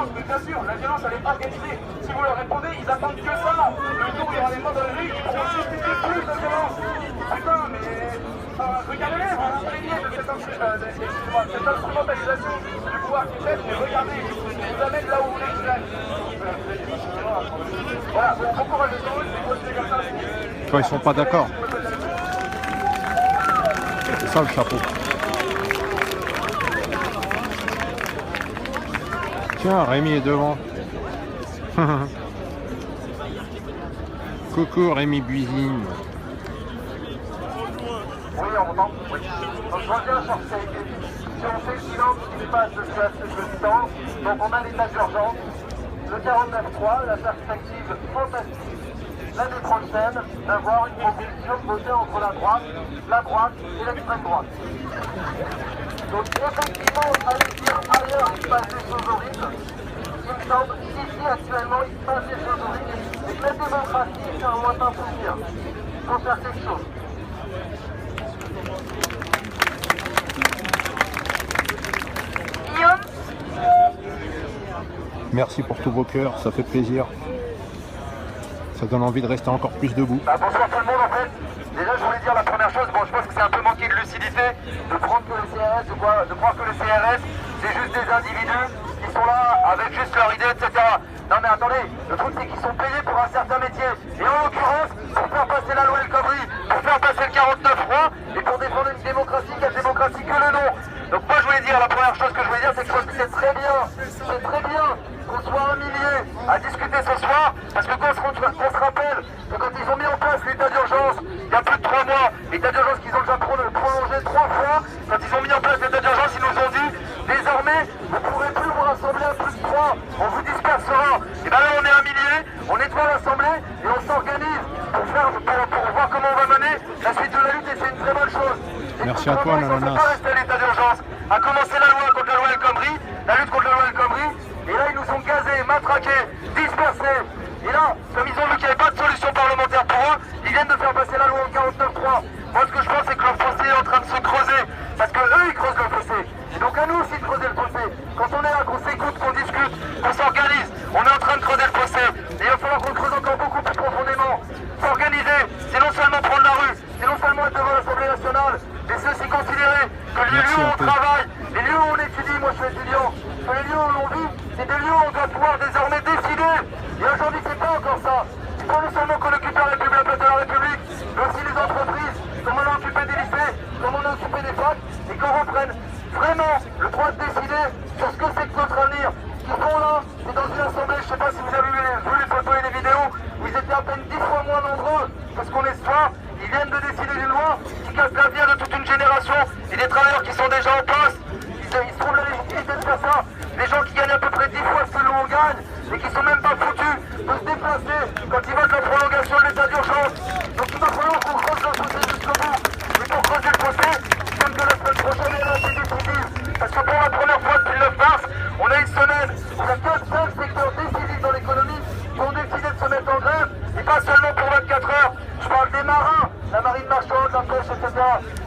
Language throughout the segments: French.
violence, mais bien sûr, la violence elle est organisée. Si vous leur répondez, ils attendent que ça. Le jour où il y aura des morts dans la rue, ils pourront justifier plus de violence. Putain, mais regardez-les, vous vous plaignez de cette instrumentalisation du pouvoir qui fait, mais regardez, ils vous amènent là où vous voulez qu'ils aillent. Voilà, bon courage à tous, et continuez comme ça. Toi, ils sont pas d'accord. C'est ça le chapeau. Tiens, Rémi est devant. Coucou Rémi Buisine. Oui, on m'entend. Oui. Donc je reviens sur ce qui a été dit. Si on fait le silence, ce qui se passe depuis assez peu de temps, donc on a l'état d'urgence, le 49.3, la perspective fantastique, l'année prochaine, d'avoir une proposition votée entre la droite et l'extrême droite. Donc effectivement, aller dire ailleurs il se passe des choses horribles, il me semble qu'ici actuellement il se passe des choses horribles, et que la démocratie c'est un lointain souvenir. Il faut faire quelque chose. Merci pour tous vos cœurs, ça fait plaisir. Ça donne envie de rester encore plus debout. Bonsoir tout le monde en fait. Déjà je voulais dire la première chose, bon je pense que c'est un peu manqué de lucidité de prendre que le CRS ou quoi, de croire que le CRS c'est juste des individus qui sont là avec juste leur idée, etc. Non mais attendez, le truc c'est qu'ils sont payés pour un certain métier. Et en l'occurrence, pour faire passer la loi El Khomri, pour faire passer le 49.3 et pour défendre une démocratie qui a démocratie que le nom. Donc moi je voulais dire, la première chose que je voulais dire c'est que je pense que c'est très bien qu'on soit un millier à discuter ce soir, parce que qu'on se rappelle que quand ils ont mis en place l'état d'urgence, il y a plus de 3 mois, l'état d'urgence qu'ils ont déjà prolongé 3 fois, quand ils ont mis en place l'état d'urgence, ils nous ont dit, désormais, vous ne pourrez plus vous rassembler à plus de 3, on vous dispersera. Et bien là on est un millier, on nettoie l'assemblée et on s'organise pour voir comment on va mener la suite de la lutte et c'est une très bonne chose. Merci à toi, Nananas. On ne peut pas rester à l'état d'urgence, à commencer la loi contre la loi El Khomri, la lutte contre la loi El Khomri, et là ils nous ont gazés, matraqués, dispersés. Et là, comme ils ont vu qu'il n'y avait pas de solution parlementaire pour eux, ils viennent de faire passer la loi en 49.3. Moi ce que je pense c'est que leur fossé est en train de se creuser, parce que eux ils creusent le fossé. Et donc à nous aussi de creuser le fossé. Quand on est là, qu'on s'écoute, qu'on discute, qu'on s'organise, on est en train de creuser le fossé. Et il va falloir qu'on creuse encore beaucoup plus profondément. S'organiser, c'est non seulement prendre la rue, c'est non seulement être devant l'Assemblée nationale, mais c'est aussi considérer que les lieux où on travaille, les lieux où on étudie, moi je suis étudiant, que les lieux où on vit, c'est des lieux où on doit pouvoir désormais décider. Et aujourd'hui c'est pas encore ça. C'est pas non seulement qu'on occupe la place de la République, mais aussi les entreprises, comme on a occupé des lycées, comme on a occupé des facs, et qu'on reprenne vraiment le droit de décider sur ce que c'est que notre avenir. Ce qu'ils font là, c'est dans une assemblée, je sais pas si vous avez vu les photos et les vidéos, où ils étaient à peine 10 fois moins nombreux que ce qu'on est ce soir. Ils viennent de décider d'une loi qui casse l'avenir de toute une génération et des travailleurs qui sont déjà en place. Ils se trouvent la légitimité de faire ça. Des gens qui gagnent à peu près 10 fois ce que nous on gagne et qui sont même pas foutus de se déplacer quand ils votent la prolongation de l'état d'urgence. Donc il va falloir qu'on creuse le fossé jusqu'au bout. Et pour creuser le fossé, j'aime que la semaine prochaine est là, c'est décisif. Parce que pour la première fois depuis le 9 mars, on a une semaine où il y a 4-5 secteurs décisifs dans l'économie qui ont décidé de se mettre en grève, et pas seulement pour 24 heures. Je parle des marins, la marine marchande, la pêche, etc.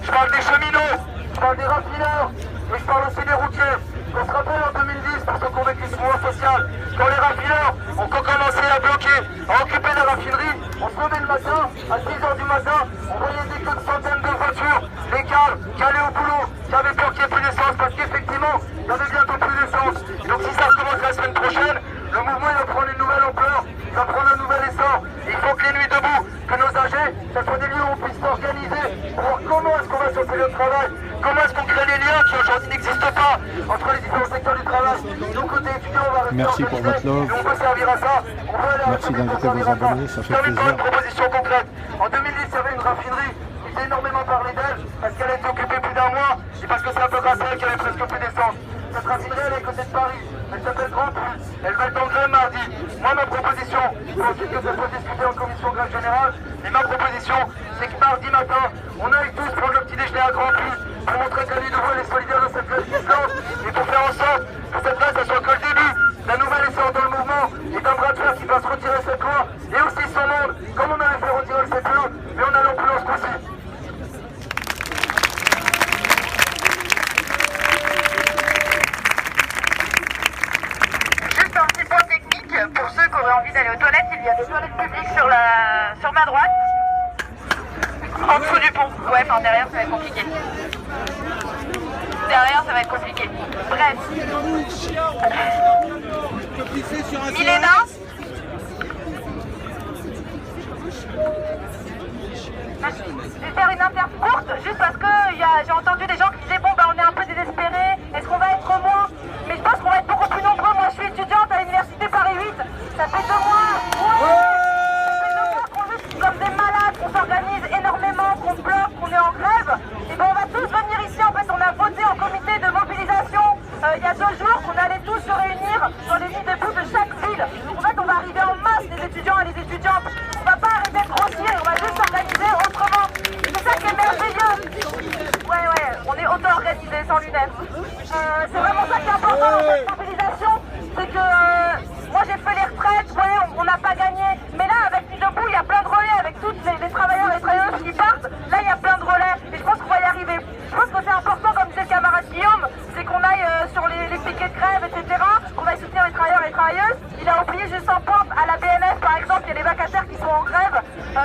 Je parle des cheminots, je parle des raffineurs, et je parle aussi des routiers. On se rappelle en 2010, pour ceux qui ont vécu ce mouvement social, quand les raffineurs ont commencé à bloquer, à occuper la raffinerie, on se levait le matin, à 6h du matin, on voyait des queues de centaines de voitures, légales, qui allaient au boulot, qui avaient peur qu'il n'y ait plus d'essence, parce qu'effectivement, il y avait bientôt plus d'essence. Et donc si ça recommence la semaine prochaine, le mouvement il va prendre une nouvelle ampleur, il va prendre un nouvel essor. Et il faut que les nuits debout, que nos AG, ça soit des lieux où on puisse s'organiser pour voir comment est-ce qu'on va sauver le travail, comment est-ce qu'on crée les liens qui aujourd'hui n'existent pas entre les différents secteurs du travail. Nous, côté étudiants, on va rester Merci pour votre love. on peut servir à ça. On veut aller Merci d'inviter vos abonnés, ça fait termine par plaisir. une proposition concrète. En 2010, il y avait une raffinerie qui faisait énormément parler d'elle parce qu'elle a été occupée plus d'un mois et parce que c'est un peu grâce à elle qu'il y avait presque plus d'essence. Cette raffinerie, elle est à côté de Paris. Elle s'appelle Grand Plus. Elle va être en grève mardi. Moi, ma proposition, il faut ensuite que ça soit discuté en commission grève générale, mais ma proposition, c'est que mardi matin, on aille tous prendre le petit déjeuner à Grand Plus pour montrer que la nuit debout, elle est solidaire de cette grève qui se lance et pour faire en sorte que cette grève, ça soit que le début d'un nouvel essor dans le mouvement et d'un bras de fer qui va se retirer cette loi et aussi son monde, comme on avait fait retirer le CPE, mais en allant plus loin ce coup-ci. envie d'aller aux toilettes, il y a des toilettes publiques sur ma droite. En dessous du pont. Ouais, enfin derrière ça va être compliqué. Derrière ça va être compliqué. Bref. Milena. Je vais faire une interview courte, juste parce que j'ai entendu des gens qui disaient bon bah on est un peu désespérés, est-ce qu'on va être moins? Mais je pense qu'on va être beaucoup plus nombreux. Moi je suis étudiante à l'université Paris 8, ça fait 2 mois. Qu'on lutte comme des malades, qu'on s'organise énormément, qu'on bloque, qu'on est en grève. Et ben on va tous venir ici. En fait on a voté en comité de mobilisation il y a 2 jours qu'on allait tous se réunir dans les nids debout de chaque ville. Donc en fait on va arriver en masse, les étudiants et les étudiantes. On va pas arrêter de grossir, on va juste s'organiser autrement. C'est ça qui est merveilleux. Ouais, on est auto-organisé sans lunettes. C'est vraiment ça qui est important dans cette mobilisation. C'est que moi j'ai fait les retraites, ouais, on n'a pas gagné. Mais là avec Nuit debout, il y a plein de relais avec tous les travailleurs et les travailleuses qui partent. Là il y a plein de relais et je pense qu'on va y arriver. Je pense que c'est important, comme disait le camarade Guillaume, c'est qu'on aille sur les piquets de grève, etc. Qu'on aille soutenir les travailleurs et les travailleuses. Il a oublié juste en pointe à la BNF par exemple, il y a des vacataires qui sont en grève.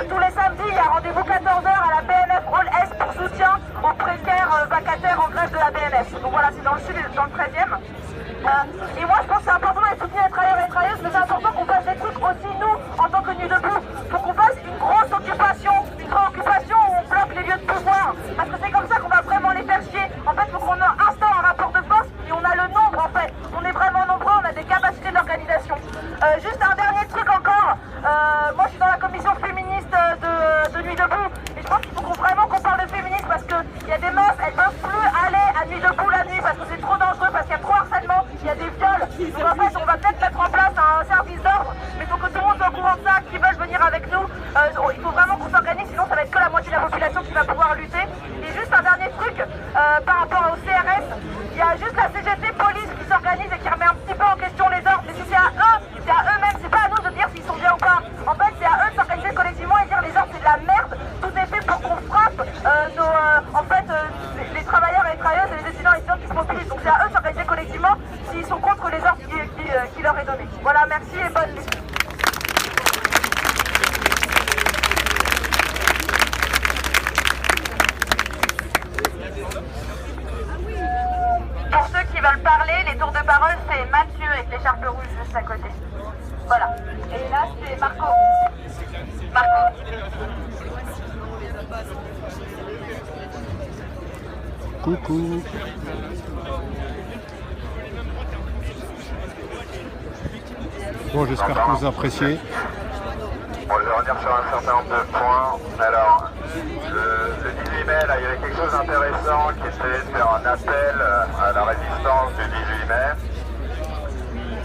Tous les samedis, il y a rendez-vous 14h à la BNF Hall S pour soutien aux précaires vacataires en grève de la BNF. Donc voilà, c'est dans le sud et dans le 13e. Et moi je pense que c'est important d'aller soutenir les travailleurs et les travailleuses, mais c'est important qu'on fasse des trucs aussi nous, en tant que Nuit debout. Faut qu'on fasse une grosse occupation, une préoccupation où on bloque les lieux de pouvoir. Parce que c'est comme ça qu'on va vraiment les faire chier. En fait, faut qu'on instaure un rapport de force et on a le nombre en fait. On est vraiment nombreux, on a des capacités d'organisation. Juste un dernier truc encore. Moi je suis dans la commission féministe de Nuit debout. Et je pense qu'il faut vraiment qu'on parle de féminisme parce qu'il y a des meufs, elles ne peuvent plus aller à Nuit debout la nuit parce que c'est trop dangereux, parce qu'il y a trop harcèlement, il y a des viols. Donc en fait on va peut-être mettre en place un service d'ordre, mais il faut que tout le monde soit au courant de ça, qui veulent venir avec nous. Il faut vraiment qu'on s'organise, sinon ça va être que la moitié de la population qui va pouvoir lutter. Et juste un dernier truc, par rapport au CRS, il y a juste la CGT police qui s'organise et qui remet un petit peu en question les ordres. Mais si c'est à eux-mêmes, c'est pas à nous de dire s'ils sont bien ou pas. En fait c'est à eux de s'organiser collectivement et dire les ordres c'est de la merde. Tout est fait pour qu'on frappe les travailleurs et les travailleuses et les étudiants et les étudiantes qui se mobilisent. Donc c'est à eux de s'organiser collectivement s'ils sont contre les ordres qui leur est donné. Voilà, merci et bonne nuit. Pour ceux qui veulent parler, les tours de parole, c'est Mathieu avec l'écharpe rouge juste à côté. Voilà. Et là, c'est Marco. Coucou. Bon, j'espère que vous appréciez. Bon, je vais revenir sur un certain nombre de points. Alors, le 18 mai, là, il y avait quelque chose d'intéressant qui était de faire un appel à la résistance du 18 mai.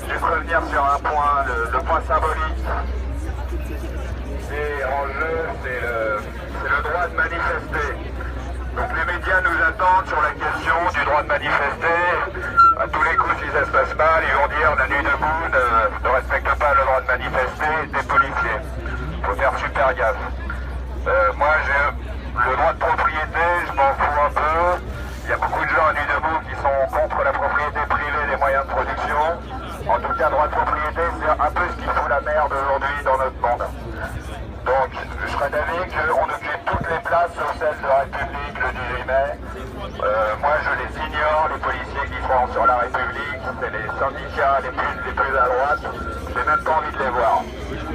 Juste revenir sur un point, le point symbolique. Et en jeu, c'est le droit de manifester. Donc les médias nous attendent sur la question du droit de manifester. À tous les coups, si ça se passe mal, ils vont dire la Nuit debout ne respecte pas le droit de manifester des policiers. Il faut faire super gaffe. Moi, j'ai le droit de propriété, je m'en fous un peu. Il y a beaucoup de gens à Nuit debout qui sont contre la propriété privée des moyens de production. En tout cas, le droit de propriété, c'est un peu ce qui fout la merde aujourd'hui dans notre monde. Donc, je serais d'avis qu'on occupe toutes les places sur celle de la République le 18 mai. Moi, je les ignore, les policiers qui sont sur la République, c'est les syndicats les plus à droite. J'ai même pas envie de les voir.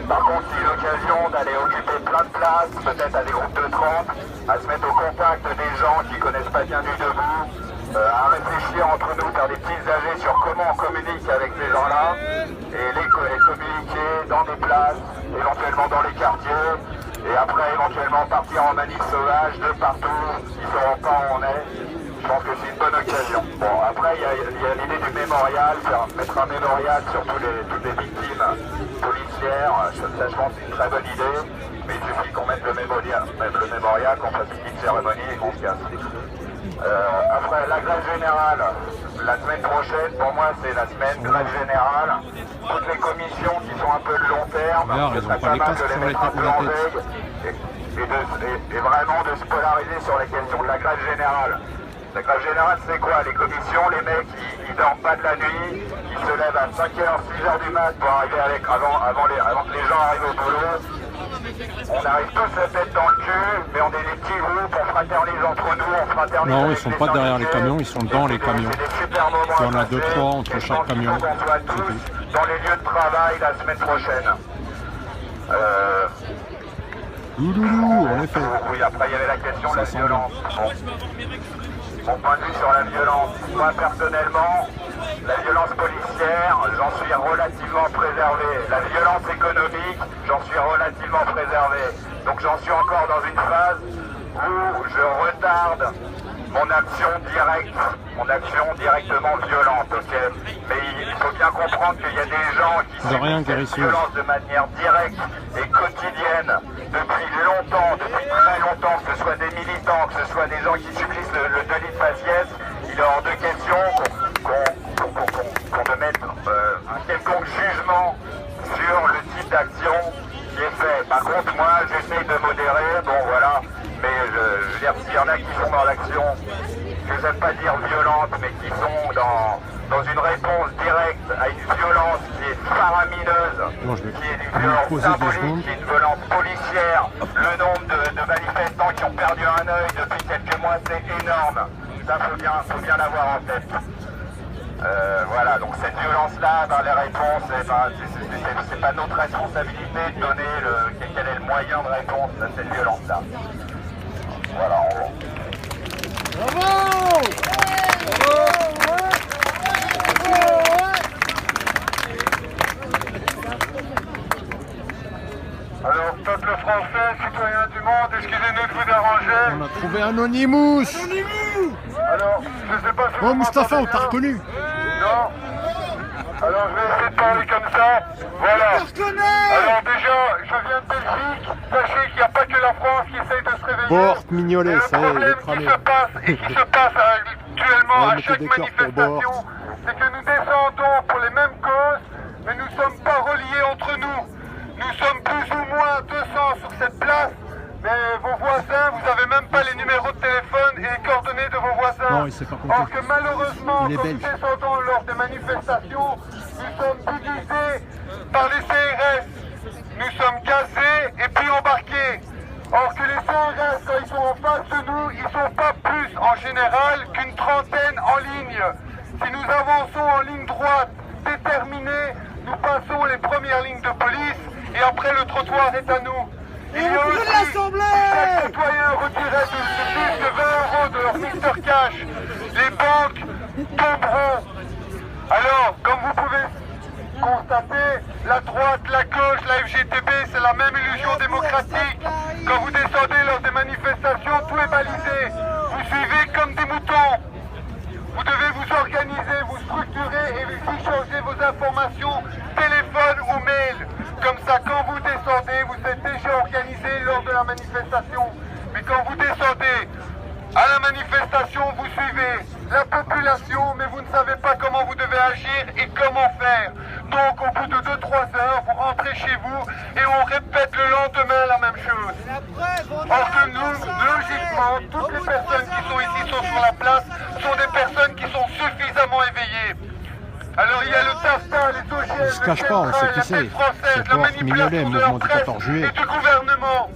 Par contre, si l'occasion d'aller occuper plein de places, peut-être à des groupes de 30, à se mettre au contact des gens qui connaissent pas bien Nuit debout, à réfléchir entre nous, faire des petits AG sur comment on communique avec ces gens-là, et les communiquer dans des places, éventuellement dans les quartiers, et après éventuellement partir en manif sauvage de partout, ils ne sauront pas où on est. Je pense que c'est une bonne occasion. Bon, après il y a l'idée du mémorial, mettre un mémorial sur toutes les victimes policières, ça je pense que c'est une très bonne idée, mais il suffit qu'on mette le mémorial, qu'on fasse une petite cérémonie et qu'on se casse. Après la grève générale, la semaine prochaine, pour moi c'est la semaine grève générale. Toutes les commissions qui sont un peu de long terme, Alors, ce serait pas mal de les mettre un peu en veille et vraiment de se polariser sur les questions de la grève générale. La grève générale, c'est quoi? Les commissions, les mecs, ils dorment pas de la nuit, ils se lèvent à 5h, 6h du mat pour arriver avant que les gens arrivent au boulot. On arrive tous la tête dans le cul, mais on est des petits groupes, on fraternise entre nous, on fraternise. Non, avec ils sont les pas derrière les syndiqués. camions, ils sont dans les camions. C'est des super moments Il y en à a 2-3 passer. entre Et chaque je pense camion. qu'il faut qu'on soit tous dans les lieux de travail la semaine prochaine. Ouloulou, en effet. Oui, après il y avait la question de la Ça violence. Bon. Mon point de vue sur la violence, moi personnellement, la violence policière, j'en suis relativement préservé. La violence économique, j'en suis relativement préservé. Donc j'en suis encore dans une phase où je retarde mon action directement violente, ok? Mais il faut bien comprendre qu'il y a des gens qui subissent cette violence de manière directe et quotidienne depuis longtemps, depuis très longtemps, que ce soit des militants, que ce soit des gens qui subissent le délit de faciès. Il est hors de question qu'on mette un quelconque jugement sur le type d'action qui est fait. Par contre, moi, j'essaye de modérer, bon voilà, mais je veux dire, s'il y en a qui sont dans l'action, que j'aime pas dire violente, mais qui sont dans une réponse directe à une violence qui est faramineuse, qui est une violence symbolique, qui est une violence policière. Le nombre de manifestants qui ont perdu un œil depuis quelques mois, c'est énorme. Ça, faut bien l'avoir en tête. Voilà, donc cette violence-là, les réponses, c'est pas notre responsabilité de donner quel est le moyen de réponse à cette violence-là. Voilà, en gros. Bravo! Alors, peuple français, citoyens du monde, excusez-nous de vous déranger. On a trouvé Anonymous. Alors, je sais pas si Oh, vous Mustapha, on m'entendez t'a bien. reconnu. Non. Alors, je vais essayer de parler comme ça. Voilà. Alors déjà, je viens de Belgique. Sachez qu'il n'y a pas que la France qui essaye de se réveiller. Bort, Mignolet, Et le ça y est, il est problème cramé. qui se passe actuellement Ouais, à mettez chaque des cœurs pour manifestation, Bort. c'est que nous descendons pour les mêmes causes, mais nous ne sommes pas reliés entre nous. Nous sommes plus ou moins 200 sur cette place, mais vos voisins, vous n'avez même pas les numéros de téléphone et les coordonnées de vos voisins. Non, il s'est pas compté. Or que malheureusement, Il est quand nous belge. descendons lors des manifestations, nous sommes divisés par les CRS. Nous sommes gazés et puis embarqués. Or que les CRS, quand ils sont en face de nous, ils sont pas plus en général qu'une trentaine en ligne. Si nous avançons en ligne droite, déterminée, nous passons les premières lignes de police et après le trottoir est à nous. Il y a aussi, si chaque citoyen retirait plus de 20 € de leur Mister Cash, les banques tomberont. Alors, comme vous pouvez constater, la droite, la gauche, la FGTB, c'est la même illusion démocratique. Quand vous descendez lors des manifestations, tout est balisé. Vous suivez comme des moutons. Vous devez vous organiser, vous structurer et vous échanger vos informations, téléphone ou mail. Comme ça, quand vous descendez, vous êtes déjà organisé lors de la manifestation. Mais quand vous descendez à la manifestation, vous suivez la population, mais vous ne savez pas comment vous devez agir et comment faire. Donc, au bout de 2-3 heures, vous rentrez chez vous et on répète le lendemain la même chose. Or que nous, logiquement, toutes les personnes qui sont ici, sont sur la place, sont des personnes qui sont suffisamment éveillées. Alors il y a le TAFTA, les OGM, Il se cache pas, on sait qui c'est. C'est la Bort Mignolet, manipulation de la mouvement du presse 14 juillet. et du gouvernement.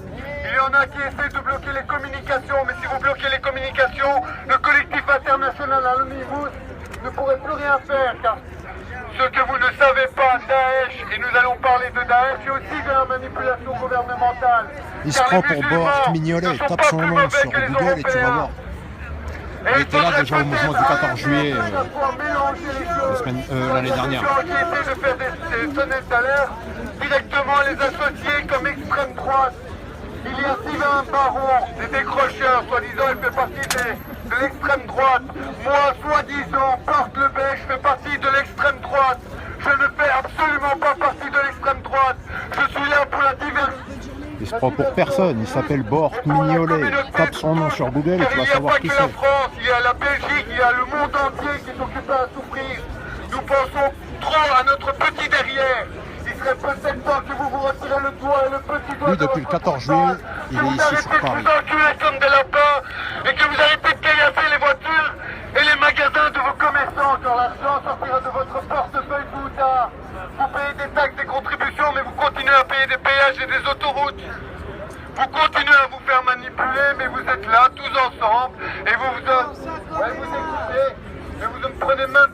Il y en a qui essaient de bloquer les communications, mais si vous bloquez les communications, le collectif international Anonymous ne pourrait plus rien faire, car ce que vous ne savez pas, Daesh, et nous allons parler de Daesh, et aussi de la manipulation gouvernementale. Il se Car prend les pour musulmans Bort ne Mignolet, sont tape pas son plus nom mauvais sur que les Google et tu vas Européens. voir. Et Il était là déjà au mouvement du 14 juillet l'année dernière. Qui essaient de faire des sonnettes d'alerte directement les associer comme extrême droite. Il y a Sylvain Baron, des décrocheurs, soi-disant il fait partie de l'extrême droite. Moi, soi-disant, Porte le Bec, je fais partie de l'extrême droite. Je ne fais absolument pas partie de l'extrême droite. Je suis là pour la diversité. Il se prend pour personne, il s'appelle Bort Mignolet. Tape son nom sur Google et tu vas savoir qui Il n'y a pas que la c'est. France, il y a la Belgique, il y a le monde entier qui est occupé à souffrir. Nous pensons trop à notre petit derrière. Il serait peut-être temps que vous vous retirez le doigt et le petit doigt. Lui, depuis le 14 juillet, il est ici sur Que vous arrêtez de Paris. vous enculer comme des lapins et que vous arrêtez de caillasser les voitures encore l'argent sortira de votre portefeuille tout tard. Vous payez des taxes, des contributions, mais vous continuez à payer des péages et des autoroutes. Vous continuez à vous faire manipuler, mais vous êtes là tous ensemble et vous écoutez, mais vous ne prenez même